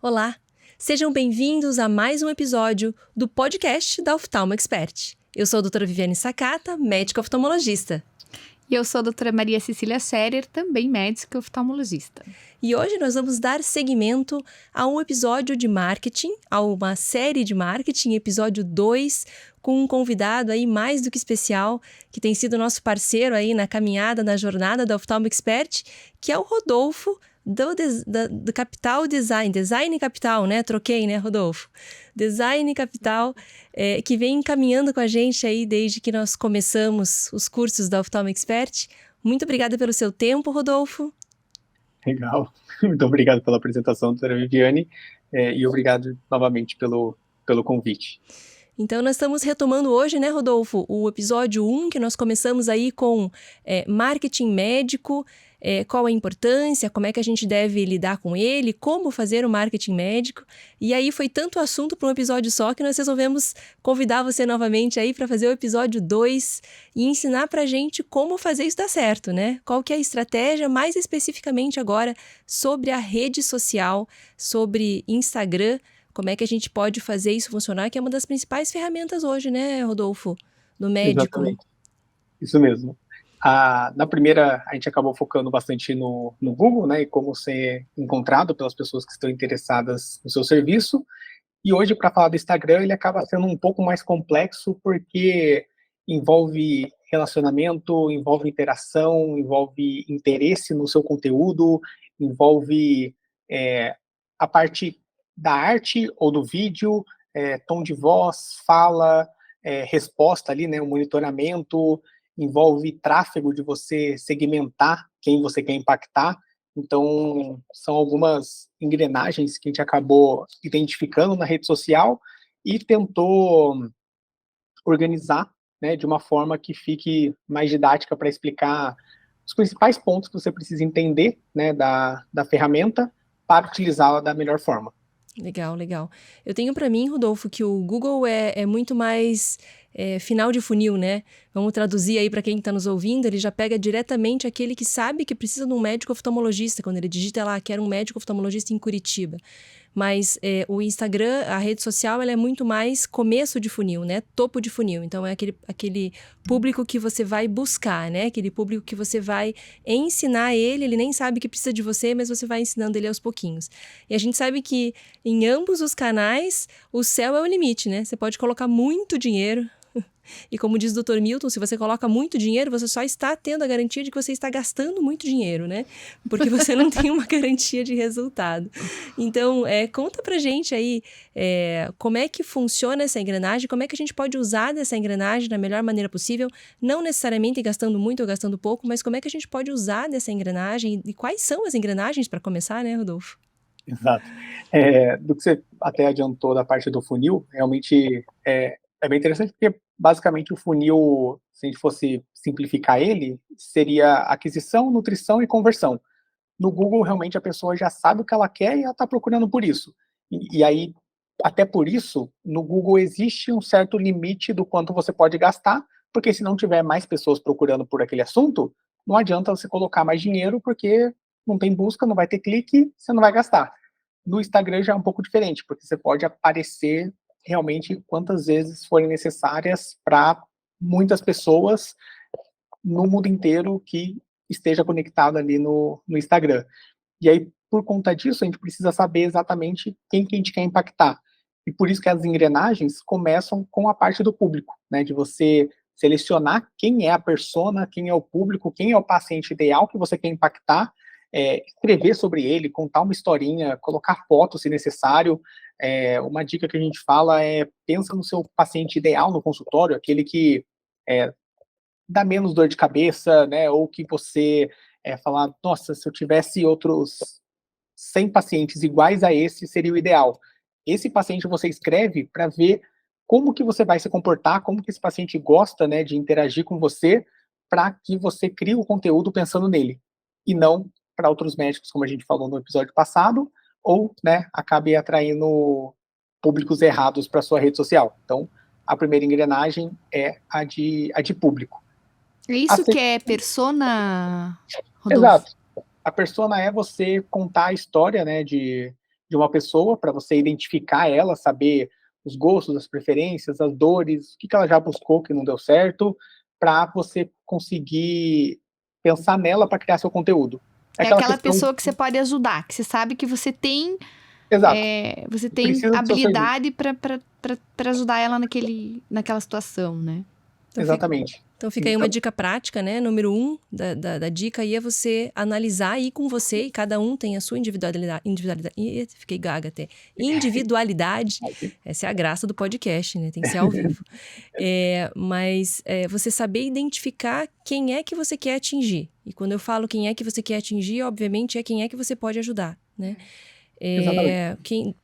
Olá, sejam bem-vindos a mais um episódio do podcast da Oftalmo Expert. Eu sou a doutora Viviane Sakata, médica oftalmologista. E eu sou a doutora Maria Cecília Scherer, também médica oftalmologista. E hoje nós vamos dar seguimento a um episódio de marketing, a uma série de marketing, episódio 2, com um convidado aí mais do que especial, que tem sido nosso parceiro aí na caminhada, na jornada da Oftalmo Expert, que é o Rodolfo, do Capital Design, Design Capital, né? Troquei, né, Rodolfo? Design Capital, que vem caminhando com a gente aí desde que nós começamos os cursos da Oftalmo Expert. Muito obrigada pelo seu tempo, Rodolfo. Legal. Muito obrigado pela apresentação, doutora Viviane, e obrigado novamente pelo convite. Então, nós estamos retomando hoje, né, Rodolfo, o episódio 1, que nós começamos aí com marketing médico, qual a importância, como é que a gente deve lidar com ele, como fazer o marketing médico. E aí foi tanto assunto para um episódio só que nós resolvemos convidar você novamente aí para fazer o episódio 2 e ensinar para a gente como fazer isso dar certo, né? Qual que é a estratégia, mais especificamente agora, sobre a rede social, sobre Instagram, como é que a gente pode fazer isso funcionar, que é uma das principais ferramentas hoje, né, Rodolfo, do médico. Exatamente, isso mesmo. Na primeira, a gente acabou focando bastante no Google, né, e como ser encontrado pelas pessoas que estão interessadas no seu serviço. E hoje, para falar do Instagram, ele acaba sendo um pouco mais complexo, porque envolve relacionamento, envolve interação, envolve interesse no seu conteúdo, envolve a parte da arte ou do vídeo, tom de voz, fala, resposta ali, né, o monitoramento, envolve tráfego de você segmentar quem você quer impactar. Então, são algumas engrenagens que a gente acabou identificando na rede social e tentou organizar, né, de uma forma que fique mais didática para explicar os principais pontos que você precisa entender, né, da ferramenta para utilizá-la da melhor forma. Legal, legal. Eu tenho para mim, Rodolfo, que o Google é muito mais final de funil, né? Vamos traduzir aí para quem está nos ouvindo, ele já pega diretamente aquele que sabe que precisa de um médico oftalmologista, quando ele digita lá, quero um médico oftalmologista em Curitiba. Mas o Instagram, a rede social, ela é muito mais começo de funil, né? Topo de funil. Então, é aquele público que você vai buscar, né? Aquele público que você vai ensinar ele nem sabe que precisa de você, mas você vai ensinando ele aos pouquinhos. E a gente sabe que em ambos os canais, o céu é o limite, né? Você pode colocar muito dinheiro. E como diz o Dr. Milton, se você coloca muito dinheiro, você só está tendo a garantia de que você está gastando muito dinheiro, né? Porque você não tem uma garantia de resultado. Então, conta pra gente aí como é que funciona essa engrenagem, como é que a gente pode usar dessa engrenagem da melhor maneira possível, não necessariamente gastando muito ou gastando pouco, mas como é que a gente pode usar dessa engrenagem e quais são as engrenagens para começar, né, Rodolfo? Exato. Do que você até adiantou da parte do funil, realmente é bem interessante, porque basicamente o funil, se a gente fosse simplificar ele, seria aquisição, nutrição e conversão. No Google, realmente, a pessoa já sabe o que ela quer e ela está procurando por isso. E aí, até por isso, no Google existe um certo limite do quanto você pode gastar, porque se não tiver mais pessoas procurando por aquele assunto, não adianta você colocar mais dinheiro, porque não tem busca, não vai ter clique, você não vai gastar. No Instagram já é um pouco diferente, porque você pode aparecer realmente quantas vezes forem necessárias para muitas pessoas no mundo inteiro que esteja conectado ali no Instagram. E aí, por conta disso, a gente precisa saber exatamente quem que a gente quer impactar. E por isso que as engrenagens começam com a parte do público, né? De você selecionar quem é a persona, quem é o público, quem é o paciente ideal que você quer impactar, escrever sobre ele, contar uma historinha, colocar fotos se necessário. Uma dica que a gente fala é: pensa no seu paciente ideal no consultório, aquele que dá menos dor de cabeça, né? Ou que você falar, nossa, se eu tivesse outros 100 pacientes iguais a esse, seria o ideal. Esse paciente você escreve para ver como que você vai se comportar, como que esse paciente gosta, né, de interagir com você, para que você crie o conteúdo pensando nele, e não para outros médicos, como a gente falou no episódio passado, ou, né, acabe atraindo públicos errados para sua rede social. Então, a primeira engrenagem é a de público. É isso que é persona, Rodolfo? Exato. A persona é você contar a história, né, de de uma pessoa, para você identificar ela, saber os gostos, as preferências, as dores, o que ela já buscou que não deu certo, para você conseguir pensar nela para criar seu conteúdo. É É aquela aquela questão. pessoa que você pode ajudar, que você sabe que você tem, Exato. você tem Precisa do seu serviço. habilidade para ajudar ela naquela situação, né? Exatamente. Então fica aí uma dica prática, né? Número 1 da dica aí é você analisar aí com você, e cada um tem a sua individualidade. Fiquei gaga até. Individualidade. Essa é a graça do podcast, né? Tem que ser ao vivo. Mas você saber identificar quem é que você quer atingir. E quando eu falo quem é que você quer atingir, obviamente é quem é que você pode ajudar, né?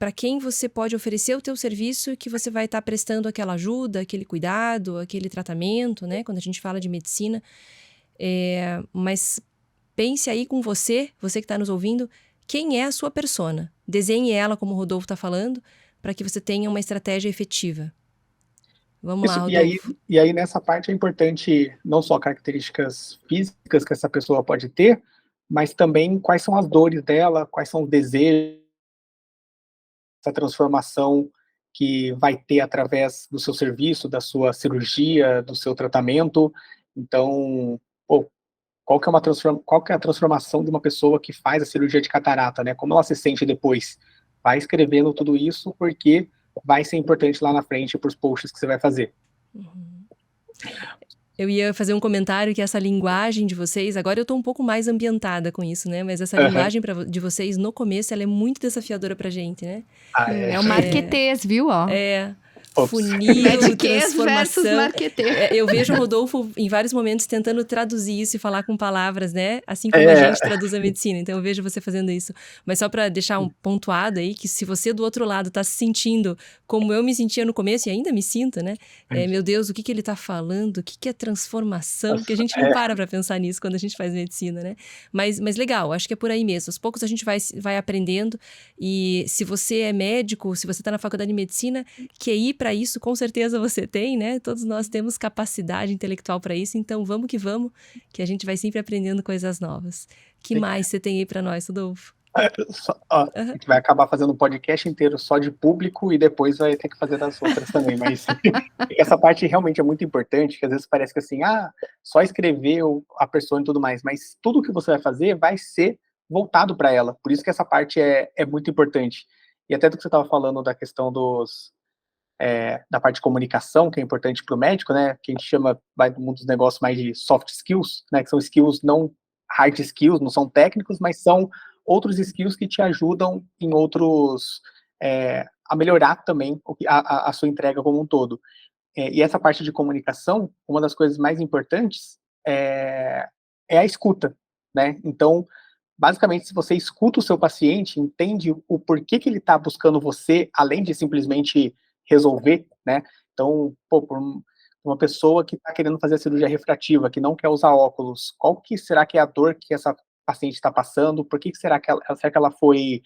Para quem você pode oferecer o teu serviço e que você vai estar prestando aquela ajuda, aquele cuidado, aquele tratamento, né? Quando a gente fala de medicina. Mas pense aí com você que está nos ouvindo, quem é a sua persona. Desenhe ela, como o Rodolfo está falando, para que você tenha uma estratégia efetiva. Vamos lá, Rodolfo. E aí, nessa parte, é importante não só características físicas que essa pessoa pode ter, mas também quais são as dores dela, quais são os desejos, essa transformação que vai ter através do seu serviço, da sua cirurgia, do seu tratamento. Então, qual que é a transformação de uma pessoa que faz a cirurgia de catarata, né? Como ela se sente depois? Vai escrevendo tudo isso, porque vai ser importante lá na frente para os posts que você vai fazer. Eu ia fazer um comentário que essa linguagem de vocês, agora eu tô um pouco mais ambientada com isso, né? Mas essa linguagem de vocês, no começo, ela é muito desafiadora pra gente, né? É o marquetês, viu? Ó. Funil, transformação. Eu vejo o Rodolfo em vários momentos tentando traduzir isso e falar com palavras, né? Assim como a gente traduz a medicina. Então eu vejo você fazendo isso. Mas só para deixar um pontuado aí, que se você do outro lado tá se sentindo como eu me sentia no começo e ainda me sinto, né? Meu Deus, o que ele tá falando? O que é transformação? Porque a gente não para pensar nisso quando a gente faz medicina, né? Mas legal, acho que é por aí mesmo. Aos poucos a gente vai aprendendo. E se você é médico, se você tá na faculdade de medicina, QI para isso, com certeza você tem, né? Todos nós temos capacidade intelectual para isso, então vamos, que a gente vai sempre aprendendo coisas novas. Que mais você tem aí para nós, Rodolfo? A gente vai acabar fazendo um podcast inteiro só de público e depois vai ter que fazer das outras também, mas essa parte realmente é muito importante, que às vezes parece que assim, só escrever a persona e tudo mais, mas tudo que você vai fazer vai ser voltado para ela, por isso que essa parte é muito importante. E até do que você estava falando da questão da parte de comunicação, que é importante para o médico, né, que a gente chama, vai do mundo dos negócios mais de soft skills, né, que são skills não hard skills, não são técnicos, mas são outros skills que te ajudam em outros, a melhorar também a sua entrega como um todo. E essa parte de comunicação, uma das coisas mais importantes é a escuta, né, então, basicamente, se você escuta o seu paciente, entende o porquê que ele está buscando você, além de simplesmente resolver, né? Então, por uma pessoa que está querendo fazer a cirurgia refrativa, que não quer usar óculos, qual que será que é a dor que essa paciente está passando? Por que será que ela foi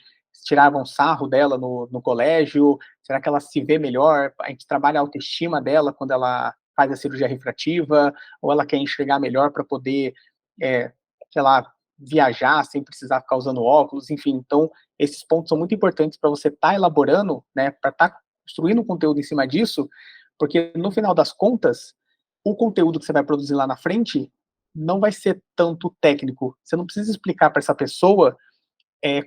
tiravam sarro dela no colégio? Será que ela se vê melhor? A gente trabalha a autoestima dela quando ela faz a cirurgia refrativa, ou ela quer enxergar melhor para poder, sei lá, viajar sem precisar ficar usando óculos, enfim. Então, esses pontos são muito importantes para você estar elaborando, né, para estar construindo um conteúdo em cima disso, porque no final das contas, o conteúdo que você vai produzir lá na frente não vai ser tanto técnico. Você não precisa explicar para essa pessoa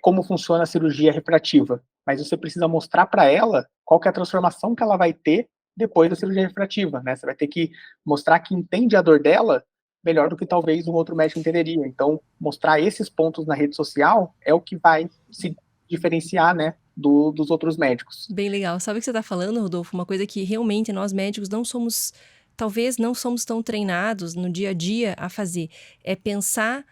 como funciona a cirurgia refrativa, mas você precisa mostrar para ela qual que é a transformação que ela vai ter depois da cirurgia refrativa, né? Você vai ter que mostrar que entende a dor dela melhor do que talvez um outro médico entenderia. Então, mostrar esses pontos na rede social é o que vai se diferenciar, né, dos outros médicos. Bem legal. Sabe o que você está falando, Rodolfo? Uma coisa que realmente nós médicos talvez não somos tão treinados no dia a dia a fazer. É pensar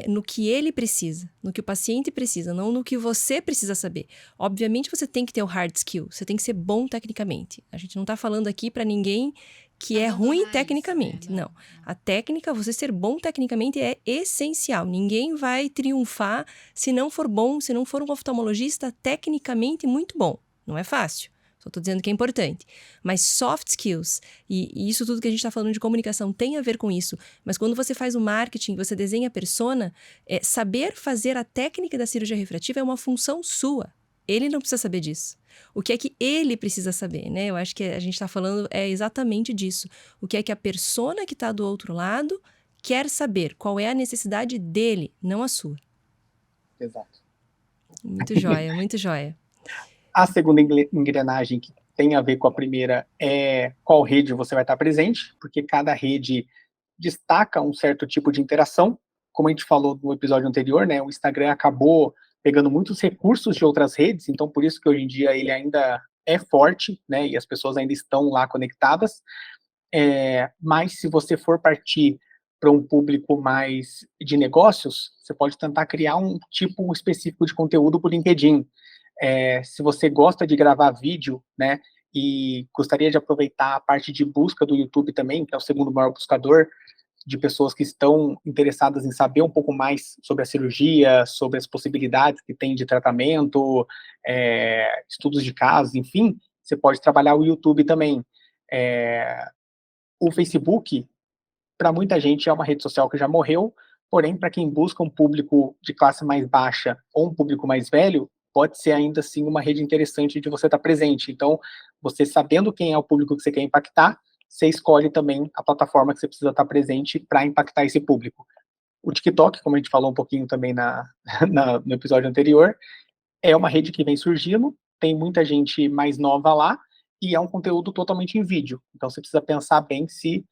no que ele precisa, no que o paciente precisa, não no que você precisa saber. Obviamente você tem que ter o hard skill, você tem que ser bom tecnicamente. A gente não está falando aqui para ninguém que é ruim tecnicamente, não. A técnica, você ser bom tecnicamente é essencial. Ninguém vai triunfar se não for bom, se não for um oftalmologista tecnicamente muito bom. Não é fácil. Só estou dizendo que é importante. Mas soft skills, e isso tudo que a gente está falando de comunicação tem a ver com isso. Mas quando você faz o marketing, você desenha a persona, saber fazer a técnica da cirurgia refrativa é uma função sua. Ele não precisa saber disso. O que é que ele precisa saber, né? Eu acho que a gente tá falando exatamente disso. O que é que a persona que tá do outro lado quer saber? Qual é a necessidade dele, não a sua. Exato. Muito joia, muito joia. A segunda engrenagem que tem a ver com a primeira é qual rede você vai estar presente, porque cada rede destaca um certo tipo de interação. Como a gente falou no episódio anterior, né, o Instagram acabou pegando muitos recursos de outras redes, então por isso que hoje em dia ele ainda é forte, né, e as pessoas ainda estão lá conectadas. Mas se você for partir para um público mais de negócios, você pode tentar criar um tipo específico de conteúdo por LinkedIn. Se você gosta de gravar vídeo, né, e gostaria de aproveitar a parte de busca do YouTube também, que é o segundo maior buscador de pessoas que estão interessadas em saber um pouco mais sobre a cirurgia, sobre as possibilidades que tem de tratamento, estudos de casos, enfim, você pode trabalhar o YouTube também. O Facebook, para muita gente, é uma rede social que já morreu, porém, para quem busca um público de classe mais baixa ou um público mais velho, pode ser ainda assim uma rede interessante de você estar presente. Então, você sabendo quem é o público que você quer impactar, você escolhe também a plataforma que você precisa estar presente para impactar esse público. O TikTok, como a gente falou um pouquinho também no episódio anterior, é uma rede que vem surgindo, tem muita gente mais nova lá, e é um conteúdo totalmente em vídeo. Então, você precisa pensar bem se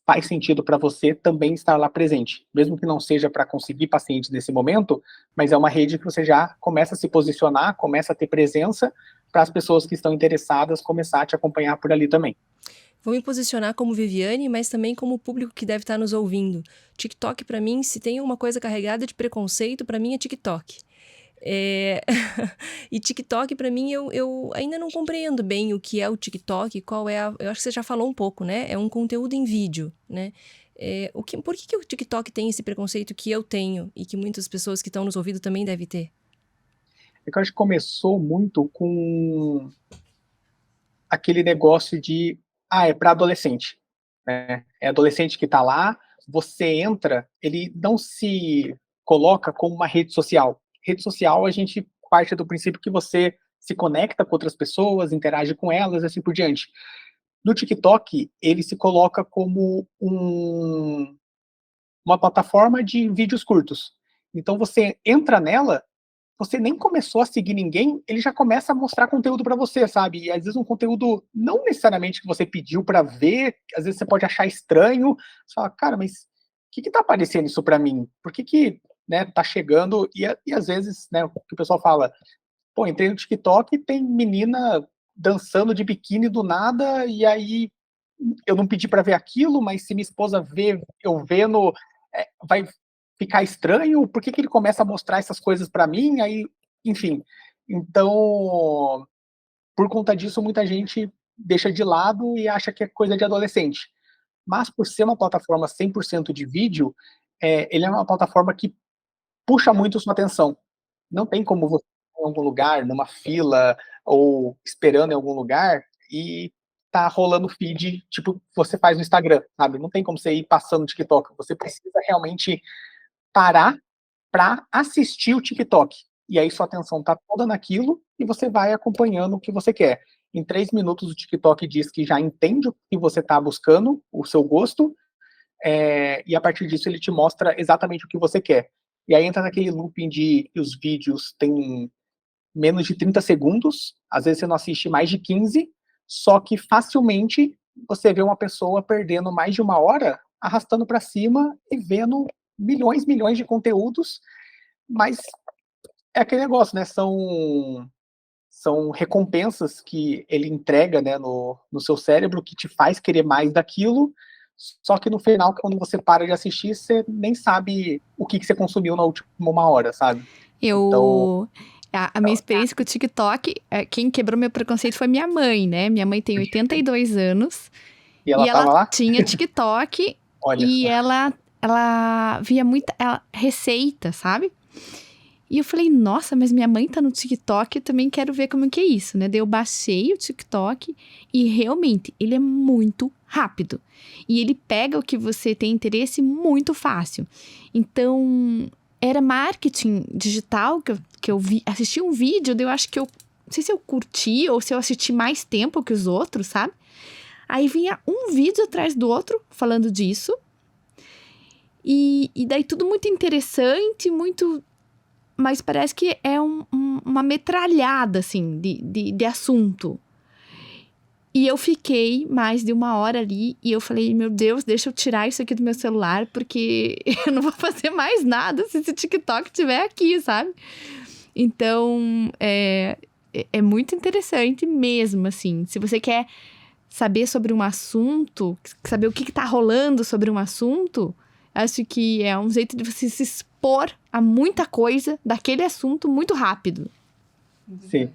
faz sentido para você também estar lá presente, mesmo que não seja para conseguir pacientes nesse momento, mas é uma rede que você já começa a se posicionar, começa a ter presença para as pessoas que estão interessadas começar a te acompanhar por ali também. Vou me posicionar como Viviane, mas também como o público que deve estar nos ouvindo. TikTok, para mim, se tem uma coisa carregada de preconceito, para mim é TikTok. E TikTok, para mim, eu ainda não compreendo bem o que é o TikTok, qual é a... Eu acho que você já falou um pouco, né? É um conteúdo em vídeo, né? Por que o TikTok tem esse preconceito que eu tenho e que muitas pessoas que estão nos ouvindo também devem ter? É que eu acho que começou muito com aquele negócio de, é para adolescente, né? É adolescente que está lá, você entra, ele não se coloca como uma rede social. Rede social, a gente parte do princípio que você se conecta com outras pessoas, interage com elas, assim por diante. No TikTok, ele se coloca como uma plataforma de vídeos curtos. Então você entra nela, você nem começou a seguir ninguém, ele já começa a mostrar conteúdo para você, sabe? E às vezes um conteúdo não necessariamente que você pediu para ver, às vezes você pode achar estranho, você fala, cara, mas o que tá aparecendo isso para mim? Por que, né, tá chegando? E às vezes, né, o que o pessoal fala, pô, entrei no TikTok e tem menina dançando de biquíni do nada, e aí eu não pedi para ver aquilo, mas se minha esposa vê, eu vendo, vai ficar estranho, por que ele começa a mostrar essas coisas para mim? Aí, enfim. Então, por conta disso, muita gente deixa de lado e acha que é coisa de adolescente. Mas por ser uma plataforma 100% de vídeo, ele é uma plataforma que puxa muito sua atenção. Não tem como você ir em algum lugar, numa fila, ou esperando em algum lugar, e tá rolando feed, tipo, você faz no Instagram, sabe? Não tem como você ir passando no TikTok. Você precisa realmente parar para assistir o TikTok. E aí sua atenção tá toda naquilo e você vai acompanhando o que você quer. Em 3 minutos o TikTok diz que já entende o que você está buscando, o seu gosto, e a partir disso ele te mostra exatamente o que você quer. E aí entra naquele looping de que os vídeos têm menos de 30 segundos, às vezes você não assiste mais de 15, só que facilmente você vê uma pessoa perdendo mais de 1 hora arrastando para cima e vendo milhões de conteúdos, mas é aquele negócio, né? São recompensas que ele entrega, né, no seu cérebro que te faz querer mais daquilo, só que no final, quando você para de assistir, você nem sabe o que você consumiu na última 1 hora, sabe? Então, A minha experiência com o TikTok, quem quebrou meu preconceito foi minha mãe, né? Minha mãe tem 82 anos e ela e ela tava lá? tinha TikTok Olha e só. ela via muita receita, sabe? E eu falei, nossa, mas minha mãe tá no TikTok, eu também quero ver como que é isso, né? Daí eu baixei o TikTok e realmente ele é muito rápido. E ele pega o que você tem interesse muito fácil. Então, era marketing digital, que eu vi, assisti um vídeo, daí eu acho que eu, não sei se eu curti ou se eu assisti mais tempo que os outros, sabe? Aí vinha um vídeo atrás do outro falando disso. E daí tudo muito interessante, muito... Mas parece que é uma metralhada, assim, de assunto. E eu fiquei mais de 1 hora ali e eu falei, meu Deus, deixa eu tirar isso aqui do meu celular, porque eu não vou fazer mais nada se esse TikTok estiver aqui, sabe? Então, é muito interessante mesmo, assim. Se você quer saber sobre um assunto, saber o que tá rolando sobre um assunto, acho que é um jeito de você se expor a muita coisa daquele assunto muito rápido. Sim.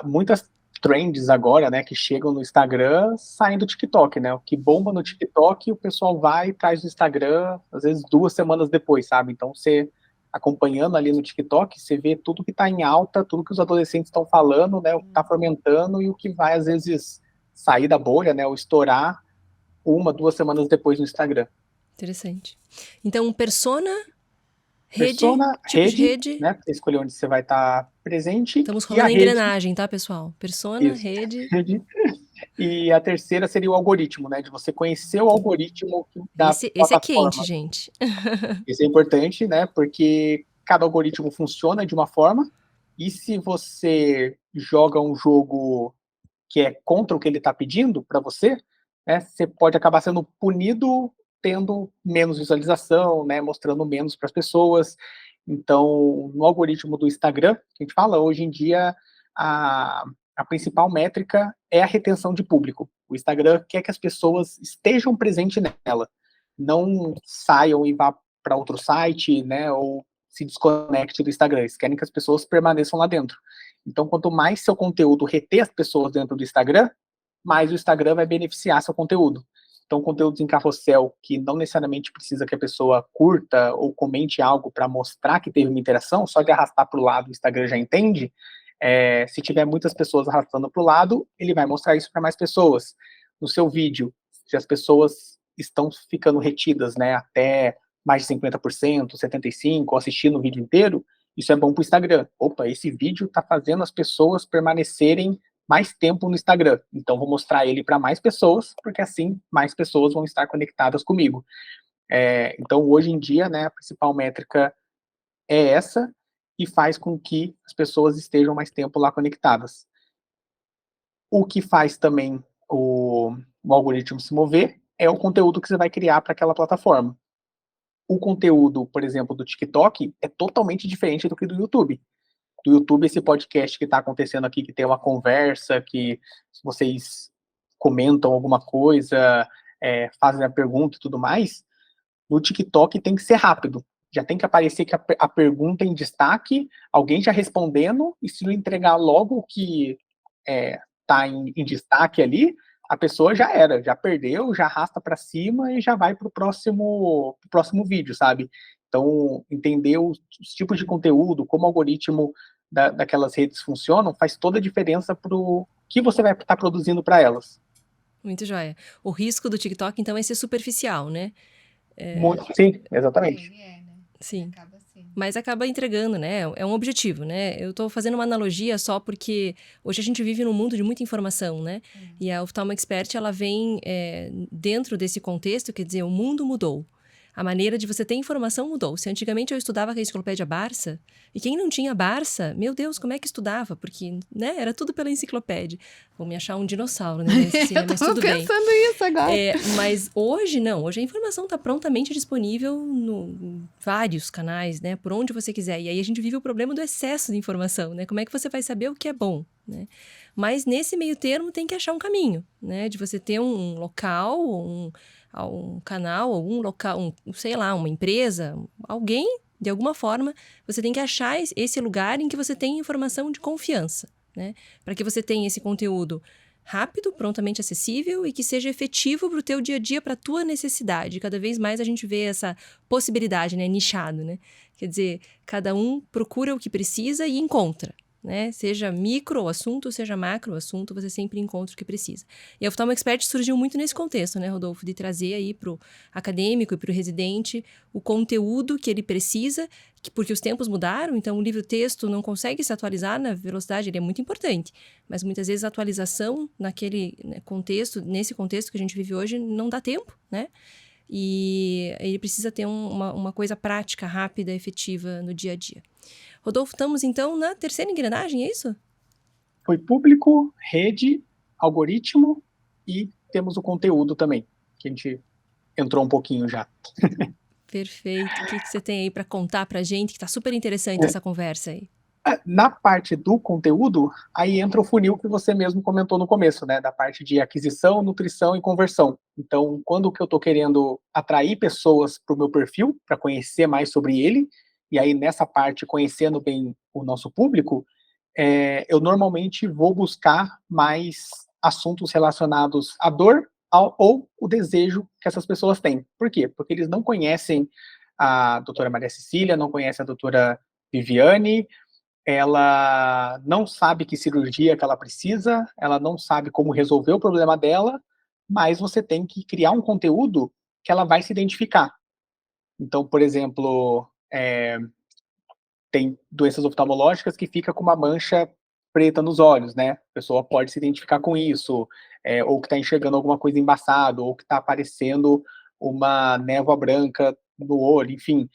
Muitas trends agora, né, que chegam no Instagram, saem do TikTok, né? O que bomba no TikTok, o pessoal vai e traz no Instagram, às vezes 2 semanas depois, sabe? Então, você acompanhando ali no TikTok, você vê tudo que tá em alta, tudo que os adolescentes estão falando, né? O que tá fomentando e o que vai, às vezes, sair da bolha, né? Ou estourar 1, 2 semanas depois no Instagram. Interessante. Então, persona, rede, Persona, tipo de rede, rede. né? Você escolher onde você vai estar presente. Estamos E a rolando a rede, engrenagem, tá, pessoal? Persona, isso, rede. rede. E a terceira seria o algoritmo, né? De você conhecer o algoritmo da Esse é quente, plataforma. gente. Isso é importante, né? Porque cada algoritmo funciona de uma forma. E se você joga um jogo que é contra o que ele está pedindo para você, né? Você pode acabar sendo punido tendo menos visualização, né? Mostrando menos para as pessoas. Então, no algoritmo do Instagram, que a gente fala, hoje em dia, a principal métrica é a retenção de público. O Instagram quer que as pessoas estejam presentes nela, não saiam e vá para outro site, né, ou se desconecte do Instagram. Eles querem que as pessoas permaneçam lá dentro. Então, quanto mais seu conteúdo reter as pessoas dentro do Instagram, mais o Instagram vai beneficiar seu conteúdo. Então, conteúdos em carrossel, que não necessariamente precisa que a pessoa curta ou comente algo para mostrar que teve uma interação, só de arrastar para o lado o Instagram já entende. Se tiver muitas pessoas arrastando para o lado, ele vai mostrar isso para mais pessoas. No seu vídeo, se as pessoas estão ficando retidas, né, até mais de 50%, 75%, ou assistindo o vídeo inteiro, isso é bom para o Instagram. Opa, esse vídeo está fazendo as pessoas permanecerem mais tempo no Instagram. Então, vou mostrar ele para mais pessoas, porque assim mais pessoas vão estar conectadas comigo. Então, hoje em dia, né, a principal métrica é essa, e faz com que as pessoas estejam mais tempo lá conectadas. O que faz também o algoritmo se mover é o conteúdo que você vai criar para aquela plataforma. O conteúdo, por exemplo, do TikTok é totalmente diferente do que do YouTube. Do YouTube, esse podcast que está acontecendo aqui, que tem uma conversa, que vocês comentam alguma coisa, fazem a pergunta e tudo mais, no TikTok tem que ser rápido. Já tem que aparecer que a pergunta em destaque, alguém já respondendo, e se não entregar logo o que está em destaque ali, a pessoa já era, já perdeu, já arrasta para cima e já vai para o próximo vídeo, sabe? Então, entender os tipos de conteúdo, como o algoritmo daquelas redes funcionam, faz toda a diferença para o que você vai estar produzindo para elas. Muito joia. O risco do TikTok, então, é ser superficial, né? Sim, exatamente. Sim. Mas acaba entregando, né? É um objetivo, né? Eu tô fazendo uma analogia só porque hoje a gente vive num mundo de muita informação, né? E a Oftalmo Expert, ela vem dentro desse contexto, quer dizer, o mundo mudou. A maneira de você ter informação mudou. Se antigamente eu estudava com a enciclopédia Barça, e quem não tinha Barça, meu Deus, como é que estudava? Porque, né, era tudo pela enciclopédia. Vou me achar um dinossauro, né, nesse cine, mas tudo bem. Eu tava pensando isso agora. Mas hoje não, hoje a informação está prontamente disponível em vários canais, né, por onde você quiser. E aí a gente vive o problema do excesso de informação, né? Como é que você vai saber o que é bom, né? Mas nesse meio termo tem que achar um caminho, né? De você ter um local, um canal, algum local, sei lá, uma empresa, alguém, de alguma forma, você tem que achar esse lugar em que você tem informação de confiança, né? Para que você tenha esse conteúdo rápido, prontamente acessível e que seja efetivo para o teu dia a dia, para a tua necessidade. Cada vez mais a gente vê essa possibilidade, né? Nichado, né? Quer dizer, cada um procura o que precisa e encontra, né? Seja micro o assunto, seja macro o assunto, você sempre encontra o que precisa. E a Oftalmo Expert surgiu muito nesse contexto, né, Rodolfo? De trazer aí para o acadêmico e para o residente o conteúdo que ele precisa, porque os tempos mudaram, então o livro-texto não consegue se atualizar na velocidade, ele é muito importante, mas muitas vezes a atualização naquele, né, contexto, nesse contexto que a gente vive hoje, não dá tempo, né? E ele precisa ter uma coisa prática, rápida, efetiva no dia a dia. Rodolfo, estamos então na terceira engrenagem, é isso? Foi público, rede, algoritmo e temos o conteúdo também, que a gente entrou um pouquinho já. Perfeito. O que você tem aí para contar para a gente? Que está super interessante essa conversa aí. Na parte do conteúdo, aí entra o funil que você mesmo comentou no começo, né? Da parte de aquisição, nutrição e conversão. Então, quando que eu estou querendo atrair pessoas para o meu perfil, para conhecer mais sobre ele, e aí nessa parte, conhecendo bem o nosso público, eu normalmente vou buscar mais assuntos relacionados à dor ou o desejo que essas pessoas têm. Por quê? Porque eles não conhecem a doutora Maria Cecília, não conhecem a doutora Viviane, ela não sabe que cirurgia que ela precisa, ela não sabe como resolver o problema dela, mas você tem que criar um conteúdo que ela vai se identificar. Então, por exemplo, tem doenças oftalmológicas que fica com uma mancha preta nos olhos, né? A pessoa pode se identificar com isso, ou que está enxergando alguma coisa embaçado, ou que está aparecendo uma névoa branca no olho, enfim.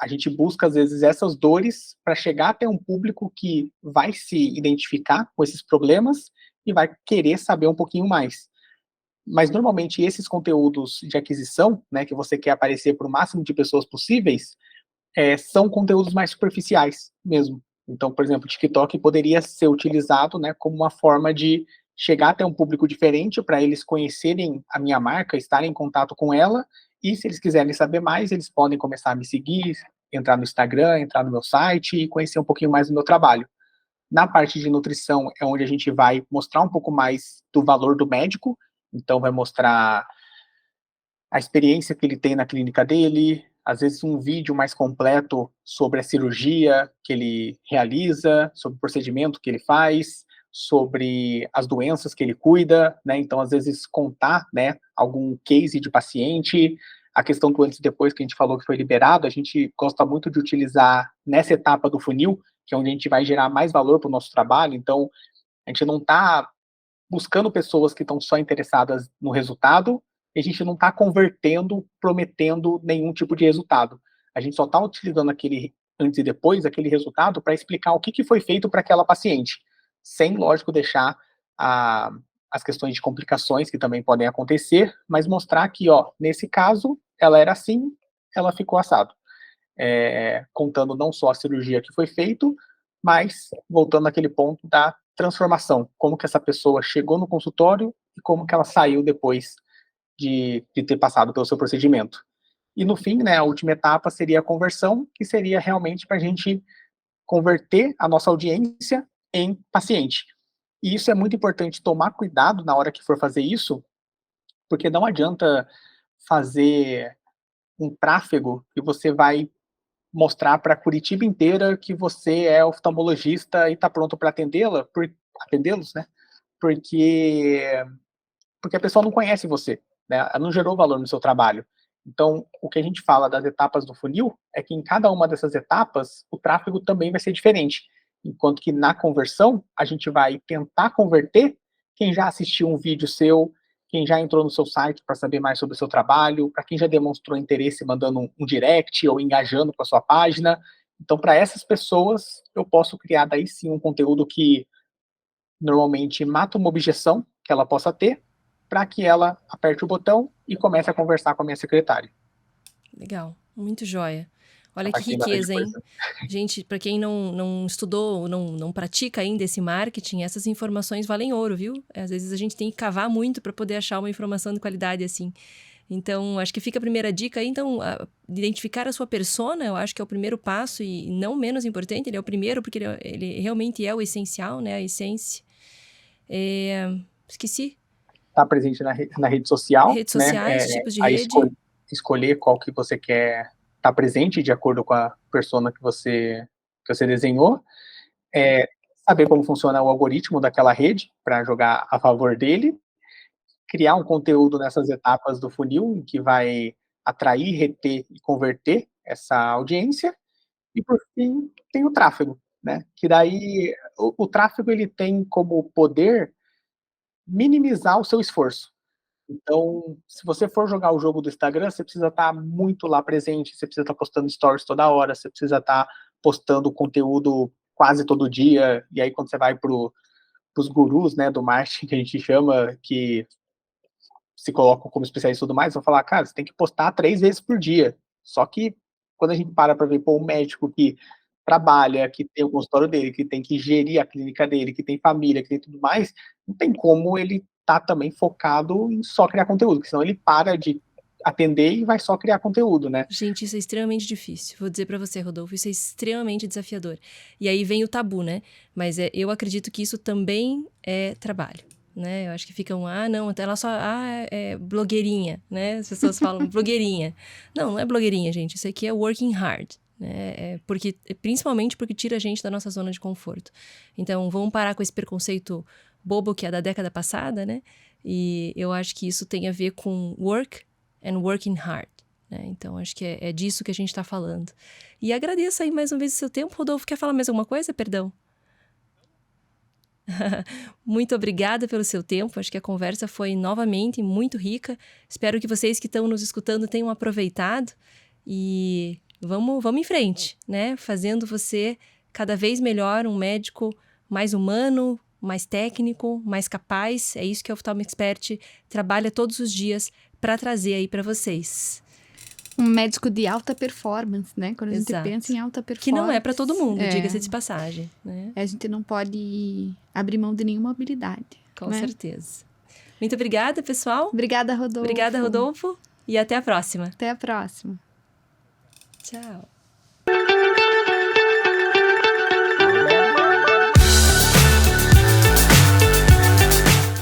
A gente busca, às vezes, essas dores para chegar até um público que vai se identificar com esses problemas e vai querer saber um pouquinho mais. Mas, normalmente, esses conteúdos de aquisição, né, que você quer aparecer para o máximo de pessoas possíveis, são conteúdos mais superficiais mesmo. Então, por exemplo, o TikTok poderia ser utilizado, né, como uma forma de chegar até um público diferente para eles conhecerem a minha marca, estarem em contato com ela, e se eles quiserem saber mais, eles podem começar a me seguir, entrar no Instagram, entrar no meu site e conhecer um pouquinho mais do meu trabalho. Na parte de nutrição é onde a gente vai mostrar um pouco mais do valor do médico, então vai mostrar a experiência que ele tem na clínica dele, às vezes um vídeo mais completo sobre a cirurgia que ele realiza, sobre o procedimento que ele faz, sobre as doenças que ele cuida, né? Então, às vezes, contar, né, algum case de paciente, a questão do antes e depois que a gente falou que foi liberado, a gente gosta muito de utilizar nessa etapa do funil, que é onde a gente vai gerar mais valor para o nosso trabalho. Então, a gente não está buscando pessoas que estão só interessadas no resultado, e a gente não está convertendo, prometendo nenhum tipo de resultado. A gente só está utilizando aquele antes e depois, aquele resultado, para explicar o que foi feito para aquela paciente, sem, lógico, deixar as questões de complicações que também podem acontecer, mas mostrar que, ó, nesse caso, ela era assim, ela ficou assado. Contando não só a cirurgia que foi feito, mas voltando naquele ponto da transformação, como que essa pessoa chegou no consultório e como que ela saiu depois de ter passado pelo seu procedimento. E no fim, né, a última etapa seria a conversão, que seria realmente para a gente converter a nossa audiência em paciente. E isso é muito importante tomar cuidado na hora que for fazer isso, porque não adianta fazer um tráfego que você vai mostrar para Curitiba inteira que você é oftalmologista e está pronto para atendê-los, né? Porque a pessoa não conhece você, né? Ela não gerou valor no seu trabalho. Então, o que a gente fala das etapas do funil é que em cada uma dessas etapas o tráfego também vai ser diferente. Enquanto que na conversão a gente vai tentar converter quem já assistiu um vídeo seu, quem já entrou no seu site para saber mais sobre o seu trabalho, para quem já demonstrou interesse mandando um direct ou engajando com a sua página. Então, para essas pessoas, eu posso criar daí sim um conteúdo que normalmente mata uma objeção que ela possa ter, para que ela aperte o botão e comece a conversar com a minha secretária. Legal, muito joia. Olha que Mas tem bastante riqueza, hein? coisa. Gente, para quem não estudou, não pratica ainda esse marketing, essas informações valem ouro, viu? Às vezes a gente tem que cavar muito para poder achar uma informação de qualidade assim. Então, acho que fica a primeira dica aí. Então, identificar a sua persona, eu acho que é o primeiro passo e não menos importante, ele é o primeiro porque ele realmente é o essencial, né? A essência. Esqueci. Tá presente na rede social, Redes né? sociais, tipos de Aí rede. escolher qual que você quer estar presente de acordo com a persona que você desenhou. saber como funciona o algoritmo daquela rede para jogar a favor dele, criar um conteúdo nessas etapas do funil em que vai atrair, reter e converter essa audiência. E por fim, tem o tráfego, né, que daí o tráfego ele tem como poder minimizar o seu esforço. Então, se você for jogar o jogo do Instagram, você precisa estar muito lá presente, você precisa estar postando stories toda hora, você precisa estar postando conteúdo quase todo dia, e aí quando você vai para os gurus, né, do marketing, que a gente chama, que se colocam como especialistas e tudo mais, vão falar, cara, você tem que postar 3 vezes por dia. Só que quando a gente para ver, pô, um médico que trabalha, que tem o consultório dele, que tem que gerir a clínica dele, que tem família, que tem tudo mais, não tem como ele estar também focado em só criar conteúdo, porque senão ele para de atender e vai só criar conteúdo, né? Gente, isso é extremamente difícil. Vou dizer pra você, Rodolfo, isso é extremamente desafiador. E aí vem o tabu, né? Mas eu acredito que isso também é trabalho, né? Eu acho que ficam, não, ela só, é blogueirinha, né? As pessoas falam blogueirinha. Não é blogueirinha, gente. Isso aqui é working hard, né? Principalmente porque tira a gente da nossa zona de conforto. Então, vamos parar com esse preconceito bobo que é da década passada, né? E eu acho que isso tem a ver com work and working hard, né? Então, acho que é disso que a gente tá falando. E agradeço aí mais uma vez o seu tempo. Rodolfo, quer falar mais alguma coisa? Perdão. Muito obrigada pelo seu tempo. Acho que a conversa foi novamente muito rica. Espero que vocês que estão nos escutando tenham aproveitado. E vamos em frente, né? Fazendo você cada vez melhor, um médico mais humano, mais técnico, mais capaz. É isso que a Oftalmo Expert trabalha todos os dias para trazer aí para vocês. Um médico de alta performance, né? Quando a gente Exato. pensa em alta performance. Que não é para todo mundo, diga-se de passagem, né? A gente não pode abrir mão de nenhuma habilidade. Com certeza. Muito obrigada, pessoal. Obrigada, Rodolfo. Obrigada, Rodolfo. E até a próxima. Até a próxima. Tchau.